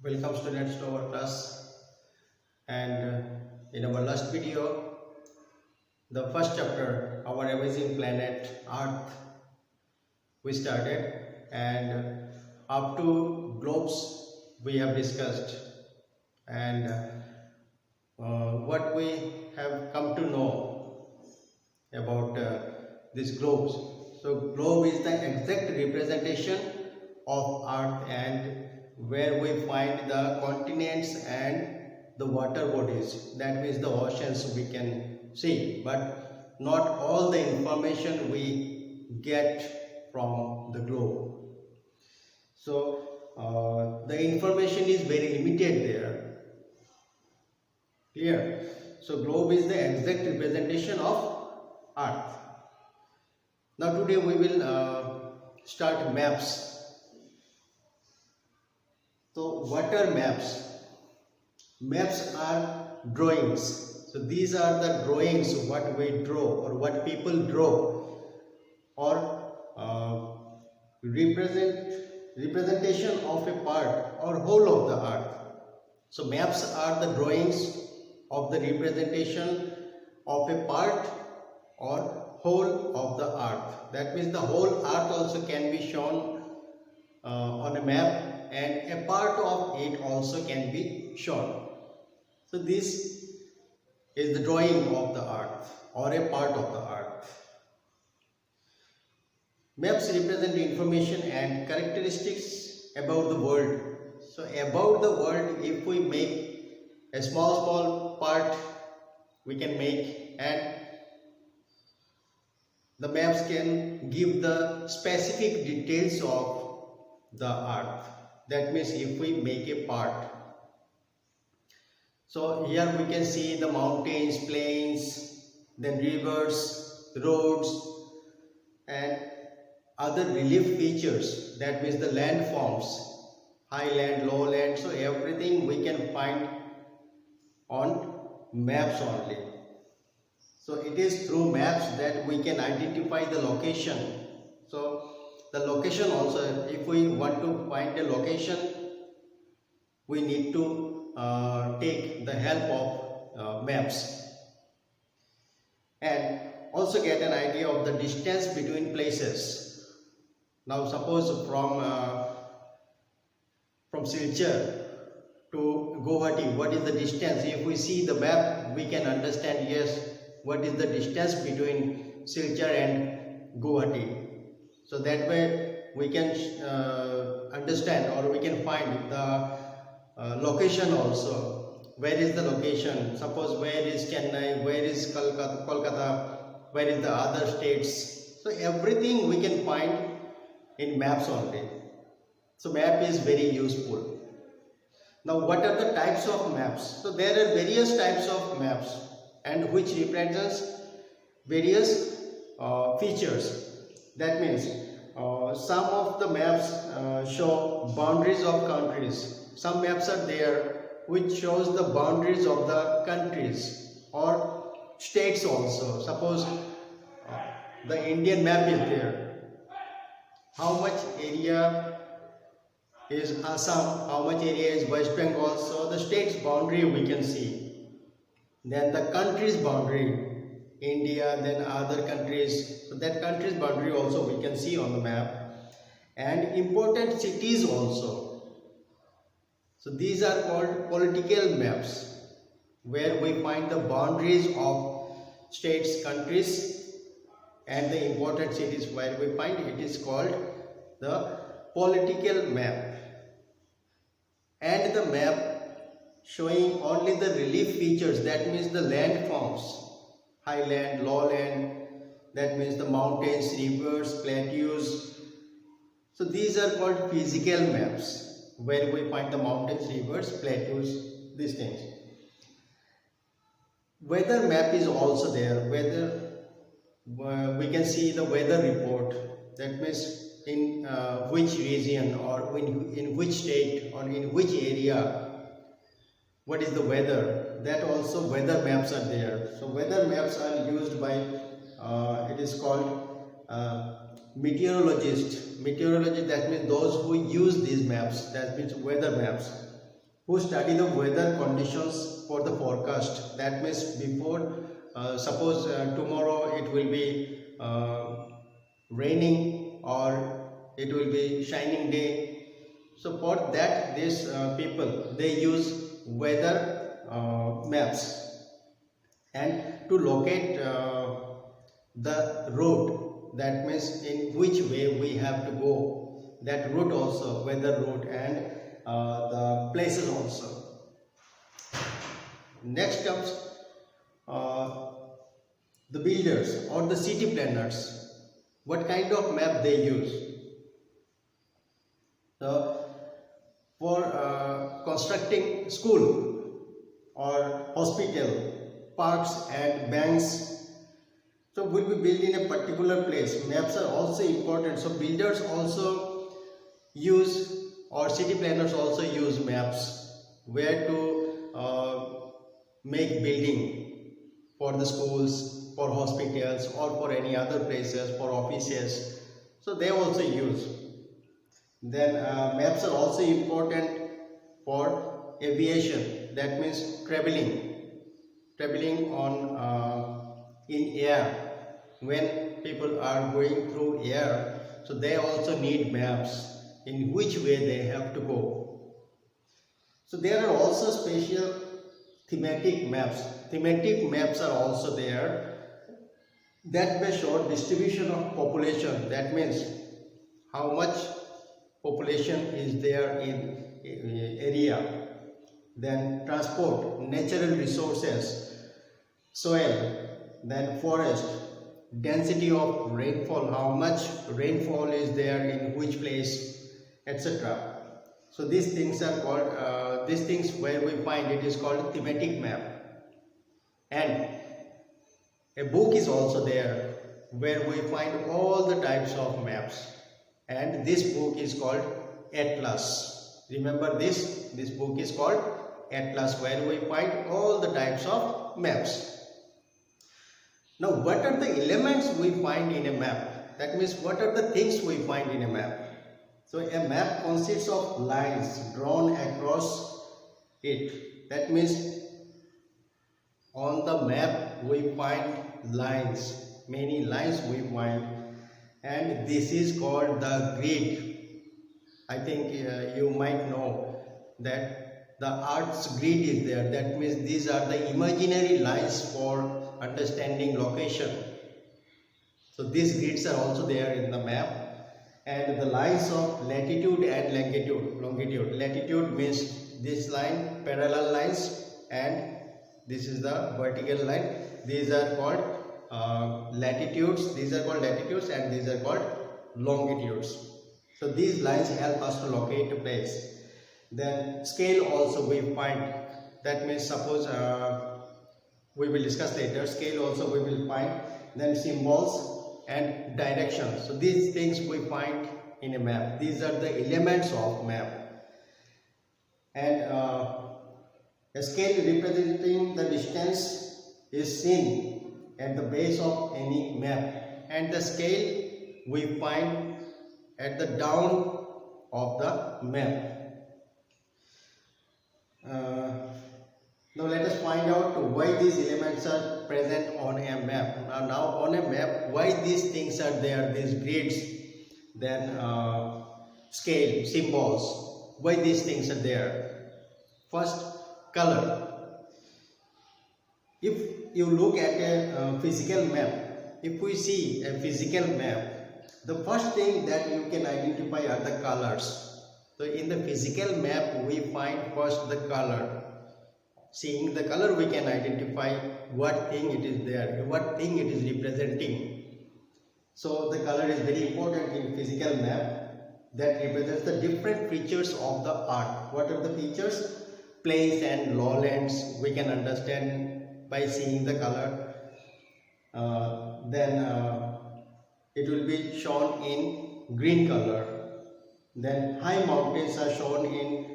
Welcome students to our class, and in our last video, the first chapter, our amazing planet Earth, we started, and up to globes we have discussed, and what we have come to know about these globes. So globe is the exact representation of Earth and where we find the continents and the water bodies, that means the oceans we can see, but not all the information we get from the globe. So the information is very limited there. Clear? So globe is the exact representation of Earth. Now today we will start maps. So what are maps? Maps are drawings. So these are the drawings what we draw or what people draw, or representation of a part or whole of the earth. So maps are the drawings of the representation of a part or whole of the earth. That means the whole earth also can be shown on a map, and a part of it also can be shown. So this is the drawing of the earth or a part of the earth. Maps represent information and characteristics about the world. So about the world, if we make a small part, we can make, and the maps can give the specific details of the earth. That means if we make a part, so here we can see the mountains, plains, then rivers, roads, and other relief features. That means the landforms, highland, lowland. So everything we can find on maps only. So it is through maps that we can identify the location. So the location also, if we want to find a location, we need to take the help of maps, and also get an idea of the distance between places. Now suppose from Silchar to Guwahati, what is the distance? If we see the map, we can understand, yes, what is the distance between Silchar and Guwahati. So that way we can understand, or we can find the location also. Where is the location? Suppose where is Chennai, where is Kolkata, where is the other states. So everything we can find in maps only. So map is very useful. Now what are the types of maps? So there are various types of maps, and which represents various features. That means some of the maps show boundaries of countries. Some maps are there which shows the boundaries of the countries or states also. Suppose the Indian map is there. How much area is Assam, how much area is West Bengal. So the state's boundary we can see. Then the country's boundary, India, then other countries. So that country's boundary also we can see on the map. And important cities also. So these are called political maps, where we find the boundaries of states, countries, and the important cities where we find it is called the political map. And the map showing only the relief features, that means the landforms, highland, lowland, that means the mountains, rivers, plateaus. So these are called physical maps, where we find the mountains, rivers, plateaus, these things. Weather map is also there. Weather, we can see the weather report. That means in which region, or in which state, or in which area, what is the weather. That also weather maps are there. So weather maps are used by, it is called meteorologist, that means those who use these maps, that means weather maps. who study the weather conditions for the forecast. That means before, suppose tomorrow it will be raining or it will be shining day. So for that, these people, they use weather maps, and to locate the route, that means in which way we have to go, that route also, weather route, and the places also. Next comes the builders or the city planners. What kind of map they use? So for constructing school or hospital, parks and banks, so will be built in a particular place. Maps are also important. So builders also use, or city planners also use maps where to make building for the schools, for hospitals, or for any other places, for offices. So they also use. Then maps are also important for aviation. That means traveling on in air. When people are going through air, so they also need maps in which way they have to go. So there are also special thematic maps. Thematic maps are also there that may show distribution of population. That means how much population is there in area. Then transport, natural resources, soil, then forest, density of rainfall, how much rainfall is there in which place, etc. So these things are called, these things where we find it is called thematic map. And a book is also there where we find all the types of maps, and this book is called Atlas. Remember this book is called Atlas, where we find all the types of maps. Now, what are the elements we find in a map? That means what are the things we find in a map? So a map consists of lines drawn across it. That means on the map we find lines, many lines we find, and this is called the grid. I think you might know that the Earth's grid is there. That means these are the imaginary lines for understanding location. So these grids are also there in the map. And the lines of latitude and longitude. Latitude means this line, parallel lines, and this is the vertical line. These are called latitudes. These are called latitudes, and these are called longitudes. So these lines help us to locate a place. Then scale also we find. That means suppose we will discuss later. Scale also we will find. Then symbols and directions. So these things we find in a map. These are the elements of map. And a scale representing the distance is seen at the base of any map, and the scale we find at the down of the map. Now let us find out why these elements are present on a map. Now on a map, why these things are there, these grids, then scale, symbols, why these things are there. First, color. If you look at a physical map, if we see a physical map, the first thing that you can identify are the colors. So in the physical map, we find first the color. Seeing the color, we can identify what thing it is there, what thing it is representing. So the color is very important in physical map, that represents the different features of the art. What are the features? Plains and lowlands we can understand by seeing the color. Then it will be shown in green color. Then high mountains are shown in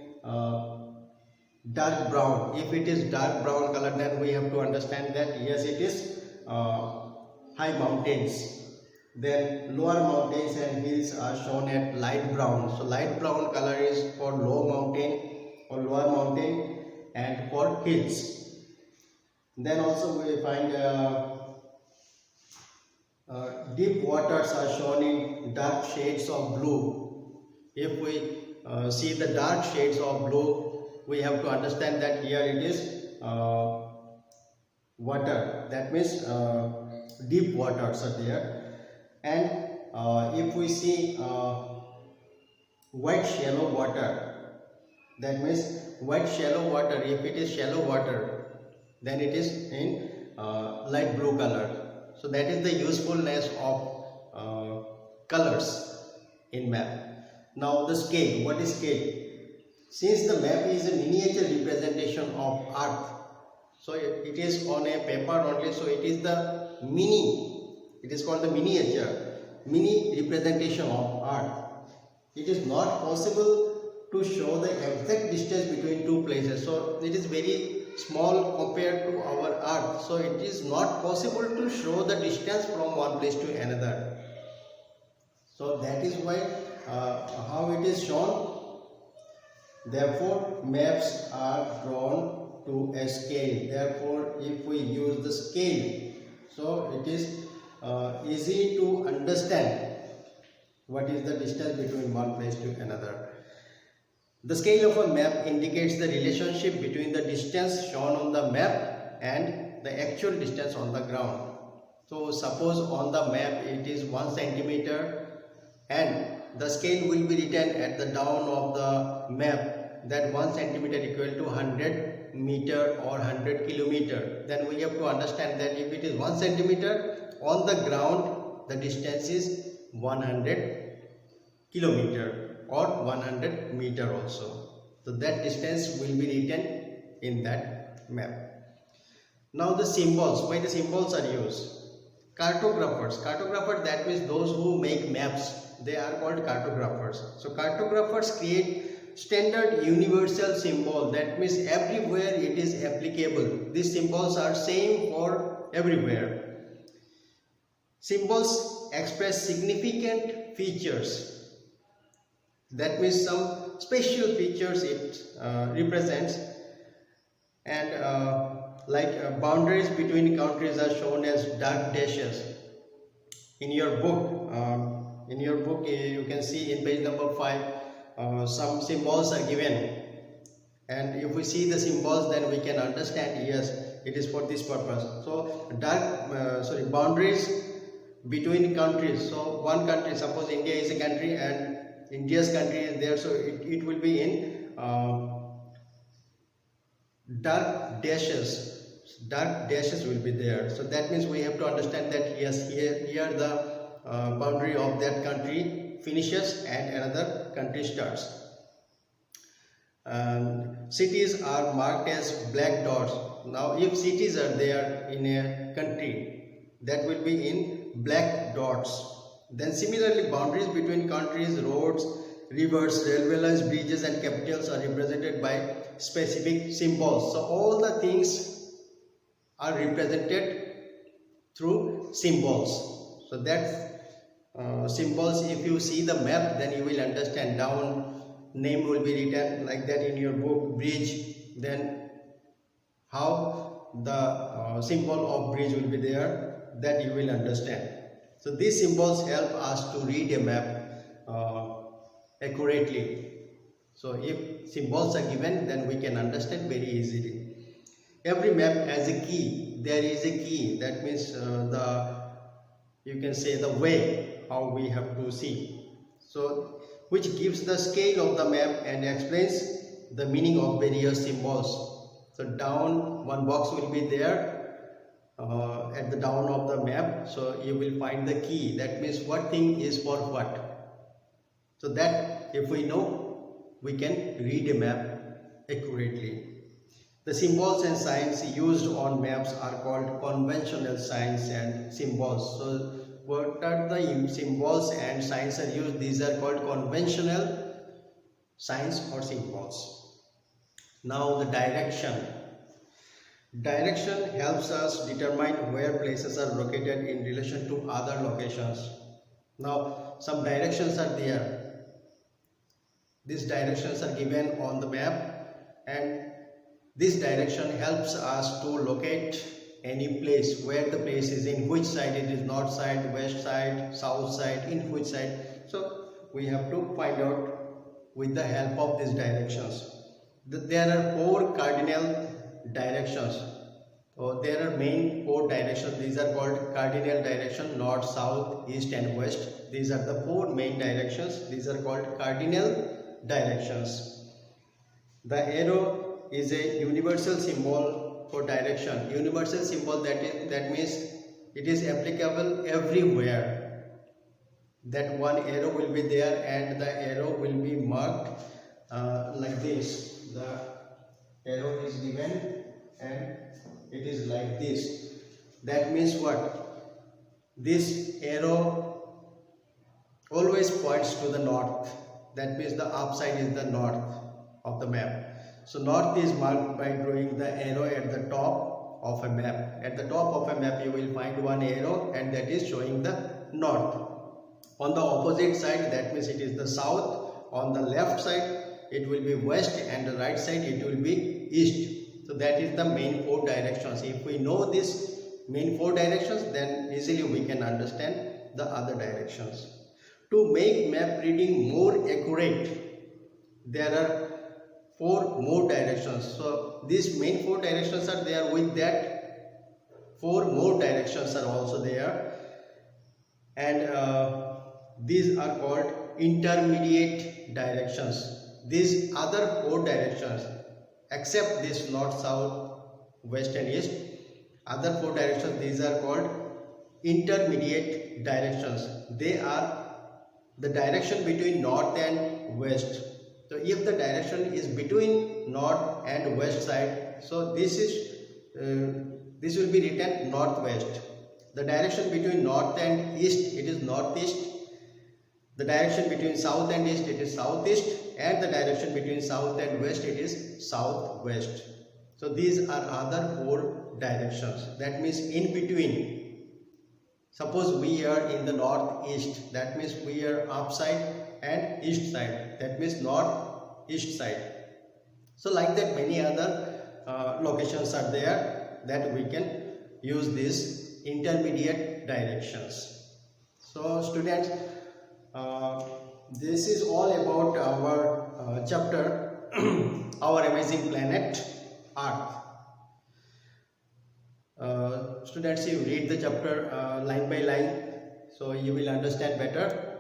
dark brown. If it is dark brown color, then we have to understand that yes, it is high mountains. Then lower mountains and hills are shown at light brown. So light brown color is for low mountain, or lower mountain and for hills. Then also we find deep waters are shown in dark shades of blue. If we see the dark shades of blue, we have to understand that here it is water. That means deep waters are there. And if we see white shallow water, that means white shallow water, if it is shallow water, then it is in light blue color. So that is the usefulness of colors in map. Now the scale. What is scale? Since the map is a miniature representation of Earth, so it is on a paper only, so it is the mini, it is called the mini representation of Earth. It is not possible to show the exact distance between two places, so it is very small compared to our Earth, so it is not possible to show the distance from one place to another. So that is why how it is shown. Therefore maps are drawn to a scale. Therefore if we use the scale, so it is easy to understand what is the distance between one place to another. The scale of a map indicates the relationship between the distance shown on the map and the actual distance on the ground. So suppose on the map it is 1 centimeter and the scale will be written at the down of the map that 1 centimeter equal to 100 meter or 100 kilometer. Then we have to understand that if it is 1 centimeter on the ground, the distance is 100 kilometer or 100 meter also. So that distance will be written in that map. Now the symbols. Why the symbols are used? Cartographers, that means those who make maps, they are called cartographers. So cartographers create standard universal symbol, that means everywhere it is applicable. These symbols are same for everywhere. Symbols express significant features, that means some special features it represents. And boundaries between countries are shown as dark dashes. In your book, you can see in page number 5 some symbols are given, and if we see the symbols, then we can understand, yes, it is for this purpose. So boundaries between countries. So one country, suppose India is a country and India's country is there, so it will be in dark dashes will be there. So that means we have to understand that yes, here the boundary of that country finishes and another country starts. Cities are marked as black dots. Now if cities are there in a country, that will be in black dots. Then similarly, boundaries between countries, roads, rivers, railway lines, bridges and capitals are represented by specific symbols. So all the things are represented through symbols. So that symbols, if you see the map, then you will understand. Down name will be written like that in your book, bridge, then how the symbol of bridge will be there, that you will understand. So these symbols help us to read a map accurately. So if symbols are given, then we can understand very easily. Every map has a key. There is a key. That means you can say the way how we have to see. So which gives the scale of the map and explains the meaning of various symbols. So down one box will be there at the down of the map. So you will find the key. That means what thing is for what. So that if we know, we can read a map accurately. The symbols and signs used on maps are called conventional signs and symbols. So what are the symbols and signs are used? These are called conventional signs or symbols. Now the direction. Direction helps us determine where places are located in relation to other locations. Now some directions are there. These directions are given on the map, and this direction helps us to locate any place, where the place is, in which side it is, north side, west side, south side, in which side. So we have to find out with the help of these directions. There are 4 cardinal directions. So there are main 4 directions. These are called cardinal direction: north, south, east and west. These are the 4 main directions. These are called cardinal directions. The arrow is a universal symbol for direction. Universal symbol, that means it is applicable everywhere. That one arrow will be there and the arrow will be marked like this. The arrow is given and it is like this. That means what? This arrow always points to the north. That means the upside is the north of the map. So north is marked by drawing the arrow at the top of a map. At the top of a map you will find one arrow and that is showing the north. On the opposite side, that means it is the south. On the left side it will be west and the right side it will be east. So that is the main 4 directions. If we know this main 4 directions, then easily we can understand the other directions. To make map reading more accurate, there are 4 more directions. So these main 4 directions are there. With that, 4 more directions are also there, and these are called intermediate directions. These other 4 directions, except this north, south, west and east, other 4 directions, these are called intermediate directions. They are the direction between north and west. So if the direction is between north and west side, so this will be written northwest. The direction between north and east, it is northeast. The direction between south and east, it is southeast, and the direction between south and west, it is southwest. So these are other 4 directions. That means in between. Suppose we are in the northeast, that means we are upside, and east side, that means northeast side. So like that, many other locations are there that we can use these intermediate directions. So students, this is all about our chapter Our Amazing Planet Earth. Students, you read the chapter line by line, so you will understand better,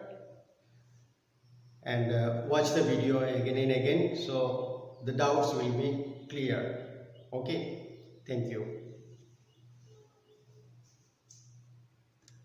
and watch the video again and again, so the doubts will be clear. Okay, thank you.